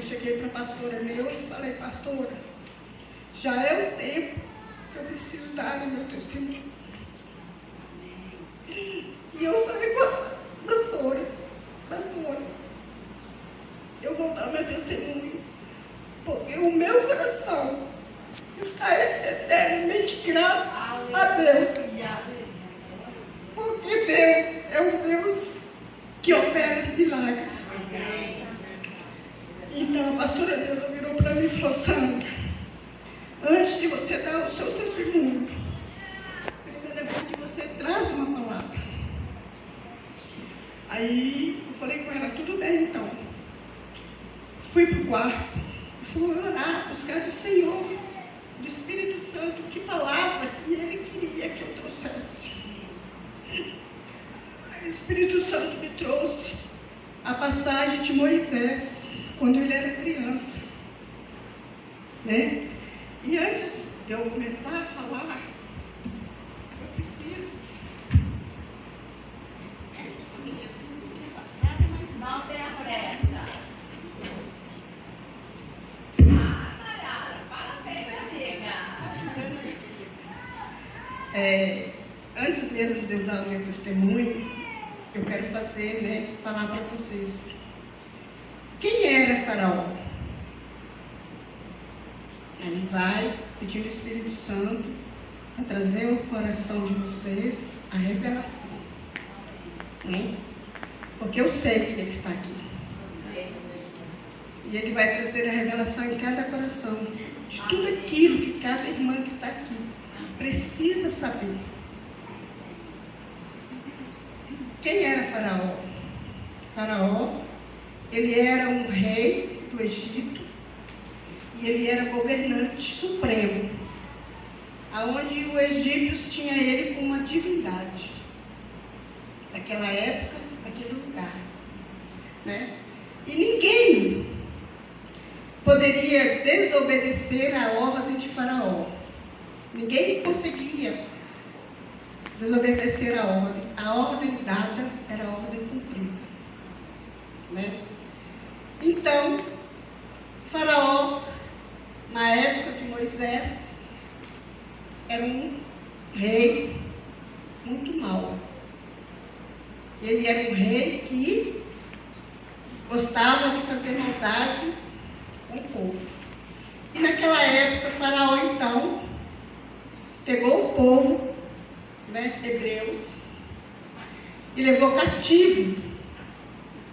cheguei para a pastora Neuza e falei: pastora, já é o tempo que eu preciso dar o meu testemunho. E eu falei com ela: pastora, eu vou dar meu testemunho, porque o meu coração está eternamente grato a Deus. Porque Deus é um Deus que opera milagres. Então a pastora Neuza virou para mim e falou: Sandra, antes de você dar o seu testemunho, primeiramente você traz uma palavra. Aí eu falei com ela: tudo bem então. Fui para o quarto, fui orar, buscar do Senhor, do Espírito Santo, que palavra que Ele queria que eu trouxesse. O Espírito Santo me trouxe a passagem de Moisés, quando ele era criança, né? E antes de eu começar a falar, eu preciso não tem a pressa. Parabéns, amiga. Antes mesmo de eu dar o meu testemunho, eu quero falar para vocês. Quem era Faraó? Ele vai pedir ao Espírito Santo para trazer ao coração de vocês a revelação, né? Porque eu sei que Ele está aqui. E Ele vai trazer a revelação em cada coração, de tudo aquilo que cada irmã que está aqui precisa saber. Quem era Faraó? Faraó, ele era um rei do Egito e ele era governante supremo, aonde os egípcios tinham ele como uma divindade daquela época, daquele lugar, né? E ninguém poderia desobedecer a ordem de Faraó. Ninguém conseguia desobedecer a ordem. A ordem dada era a ordem cumprida, né? Então, Faraó, na época de Moisés, era um rei muito mau. Ele era um rei que gostava de fazer maldade com o povo. E naquela época, Faraó, então, pegou o povo, né, hebreus, e levou cativo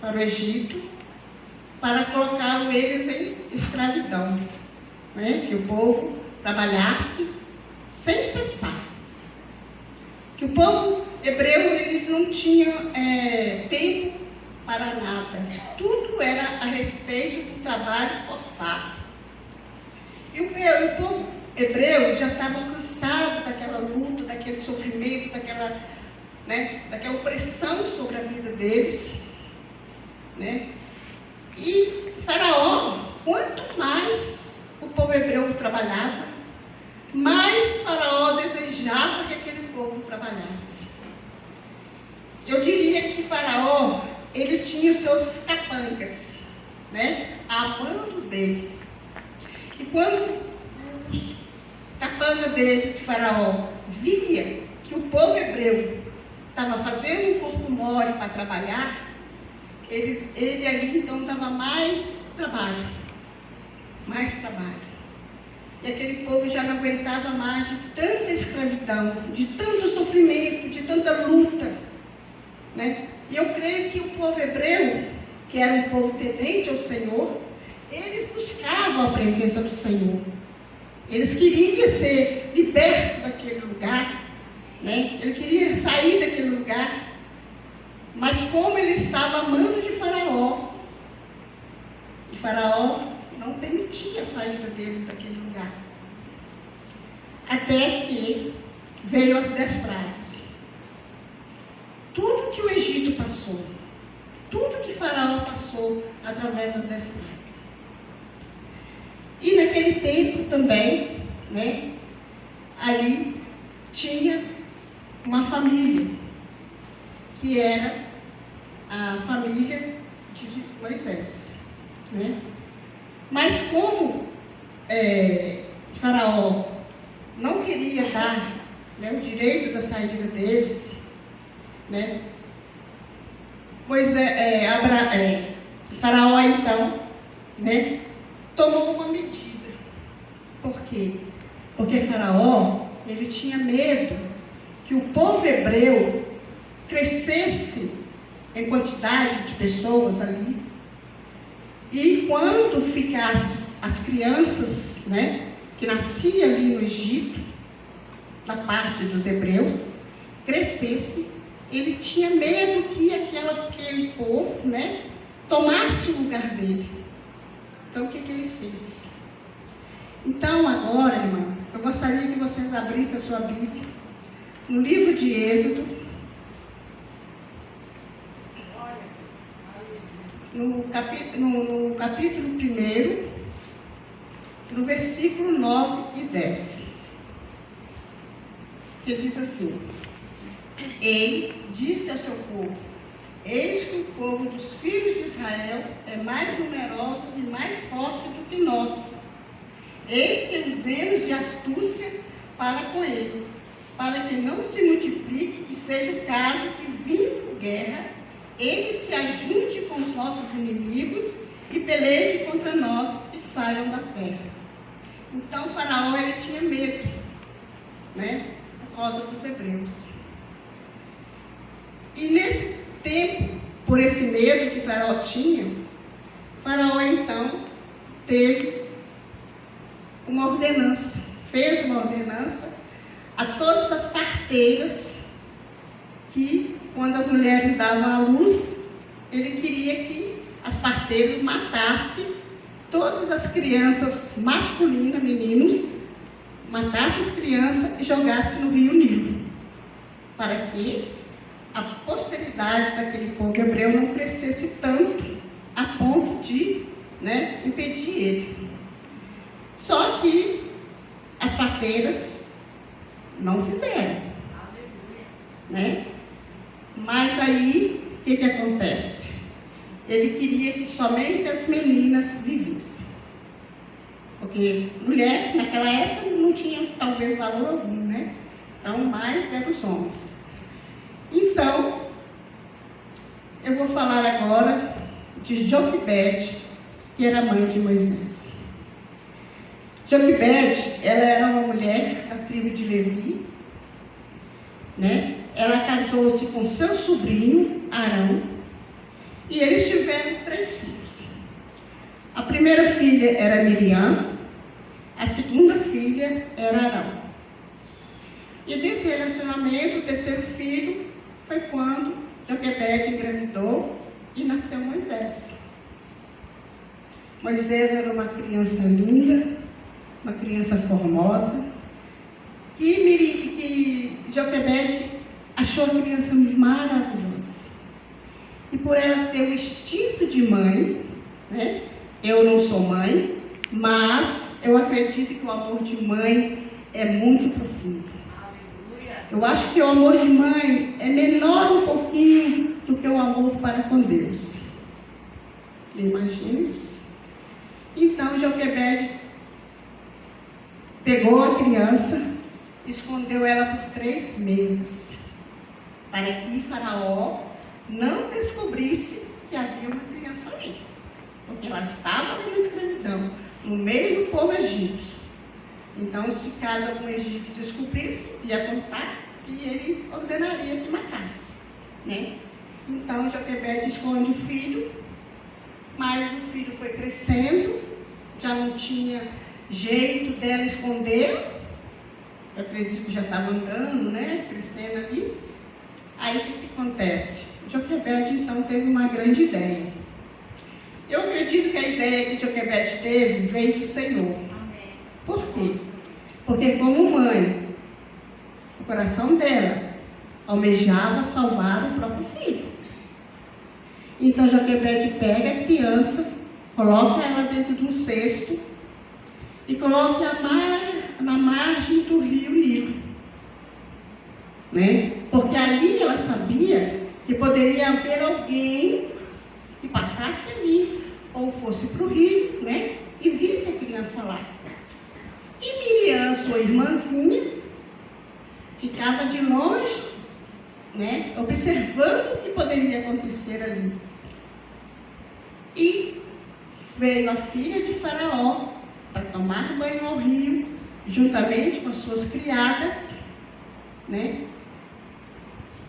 para o Egito, para colocar eles em escravidão, né, que o povo trabalhasse sem cessar. Que o povo hebreu, eles não tinham tempo para nada. Tudo era a respeito do trabalho forçado. E o povo hebreu já estava cansado daquela luta, daquele sofrimento, daquela opressão sobre a vida deles, né? E Faraó, quanto mais o povo hebreu trabalhava, mais Faraó desejava que aquele povo trabalhasse. Eu diria que Faraó, ele tinha os seus capangas, né, amando dele. E quando os capangas dele, de Faraó, via que o povo hebreu estava fazendo um corpo mole para trabalhar, ele ali então dava mais trabalho. E aquele povo já não aguentava mais de tanta escravidão, de tanto sofrimento, de tanta luta, né? E eu creio que o povo hebreu, que era um povo temente ao Senhor, eles buscavam a presença do Senhor. Eles queriam ser libertos daquele lugar, né? Ele queria sair daquele lugar. Mas como ele estava amando de Faraó, e Faraó não permitia a saída deles daquele lugar. Até que veio as 10 pragas. Tudo que o Egito passou, tudo que Faraó passou através das 10 pragas. E naquele tempo também, né, ali tinha uma família, que era a família de Moisés, né? Mas como Faraó não queria dar, né, o direito da saída deles, né, Faraó então, né, tomou uma medida. Por quê? Porque Faraó, ele tinha medo que o povo hebreu crescesse em quantidade de pessoas ali, e quando ficasse as crianças, né, que nasciam ali no Egito, da parte dos hebreus, crescesse, ele tinha medo que aquele povo, né, tomasse o lugar dele. Então, o que ele fez? Então, agora, irmã, eu gostaria que vocês abrissem a sua Bíblia no livro de Êxodo, no capítulo 1, no versículo 9 e 10, que diz assim: Ele disse ao seu povo: eis que o povo dos filhos de Israel é mais numeroso e mais forte do que nós. Eis que usemos de astúcia para com ele, para que não se multiplique e seja o caso que, vindo guerra, ele se ajunte com os nossos inimigos e peleje contra nós e saiam da terra. Então, Faraó, ele tinha medo, né, por causa dos hebreus. E nesse tempo, por esse medo que Faraó tinha, Faraó, então, teve uma ordenança, fez uma ordenança a todas as parteiras que, quando as mulheres davam à luz, ele queria que as parteiras matassem todas as crianças masculinas, meninos, matassem as crianças e jogassem no rio Nilo, para que a posteridade daquele povo hebreu não crescesse tanto a ponto de, né, impedir ele. Só que as parteiras não fizeram, né? Mas aí, o que acontece? Ele queria que somente as meninas vivessem. Porque mulher, naquela época, não tinha talvez valor algum, né? Então, mais é dos homens. Então, eu vou falar agora de Joquebede, que era mãe de Moisés. Joquebede, ela era uma mulher da tribo de Levi, né? Ela casou-se com seu sobrinho, Arão, e eles tiveram 3 filhos. A primeira filha era Miriam, a segunda filha era Arão. E desse relacionamento, o terceiro filho foi quando Joquebede engravidou e nasceu Moisés. Moisés era uma criança linda, uma criança formosa, que Joquebede achou a criança maravilhosa. E por ela ter o instinto de mãe, né? Eu não sou mãe, mas eu acredito que o amor de mãe é muito profundo. Eu acho que o amor de mãe é menor um pouquinho do que o amor para com Deus. Imagina isso. Então, Joquebede pegou a criança, escondeu ela por 3 meses, para que Faraó não descobrisse que havia uma criança ali, porque ela estava ali na escravidão, no meio do povo egípcio. Então, se caso algum egípcio descobrisse, ia contar e ele ordenaria que matasse, né? Então, Joquebede esconde o filho, mas o filho foi crescendo, já não tinha jeito dela esconder. Eu acredito que já estava andando, né? Crescendo ali. Aí, o que acontece? Joquebede, então, teve uma grande ideia. Eu acredito que a ideia que Joquebede teve veio do Senhor. Por quê? Porque, como mãe, o coração dela almejava salvar o próprio filho. Então, Joquebede pega a criança, coloca ela dentro de um cesto e coloca na margem do rio Nilo, né? Porque ali ela sabia que poderia haver alguém que passasse ali, ou fosse para o rio, né? E visse a criança lá. E Miriam, sua irmãzinha, ficava de longe, né? Observando o que poderia acontecer ali. E veio a filha de Faraó para tomar banho ao rio, juntamente com as suas criadas, né?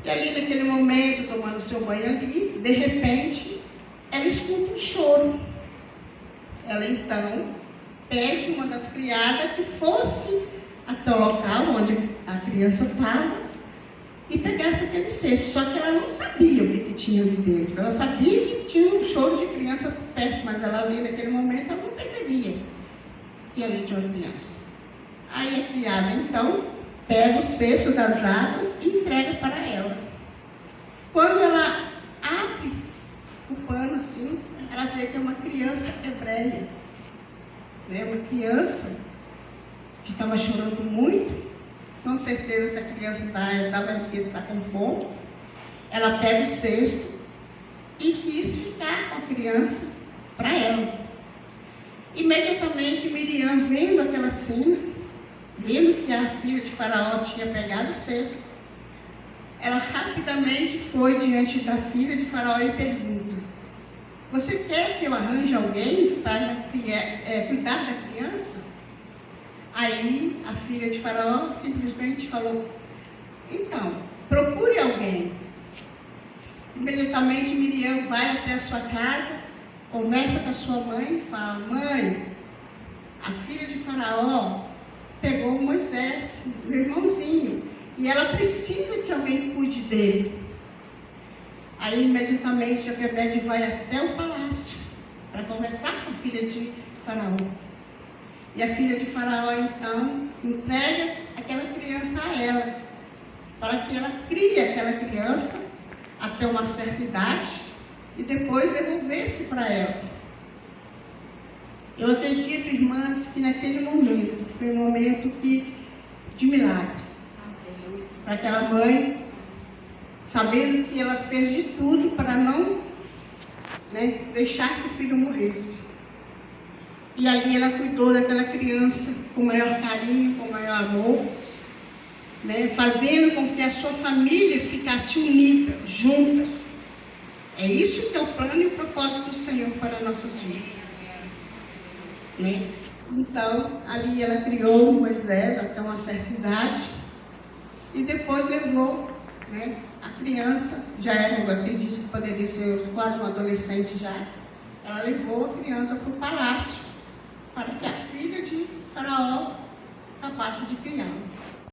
E ali naquele momento, tomando seu banho ali, de repente, ela escuta um choro. Ela então pede uma das criadas que fosse até o local onde a criança estava e pegasse aquele cesto. Só que ela não sabia o que tinha ali dentro. Ela sabia que tinha um choro de criança por perto, mas ela ali naquele momento ela não percebia que ali tinha uma criança. Aí a criada então pega o cesto das águas e entrega para ela. Quando ela abre o pano assim, ela vê que é uma criança hebreia, né? Uma criança que estava chorando muito. Com certeza essa criança está com fome. Ela pega o cesto e quis ficar com a criança para ela. Imediatamente Miriam, vendo aquela cena, vendo que a filha de Faraó tinha pegado o cesto, ela rapidamente foi diante da filha de Faraó e pergunta: você quer que eu arranje alguém para cuidar da criança? Aí a filha de Faraó simplesmente falou: então, procure alguém. Imediatamente Miriam vai até a sua casa, conversa com a sua mãe e fala: mãe, a filha de Faraó pegou Moisés, meu irmãozinho, e ela precisa que alguém cuide dele. Aí imediatamente Joquebede vai até o palácio para conversar com a filha de Faraó. E a filha de Faraó então entrega aquela criança a ela, para que ela crie aquela criança até uma certa idade e depois devolvesse para ela. Eu acredito, irmãs, que naquele momento foi um momento de milagre. Para aquela mãe, sabendo que ela fez de tudo para não, deixar que o filho morresse. E ali ela cuidou daquela criança com o maior carinho, com o maior amor, fazendo com que a sua família ficasse unida, juntas. É isso que é o plano e o propósito do Senhor para nossas vidas. Então, ali ela criou Moisés até uma certa idade e depois levou, a criança, já era, eu acredito que poderia ser quase um adolescente já, ela levou a criança para o palácio, para que a filha de Faraó capaz de criá-la.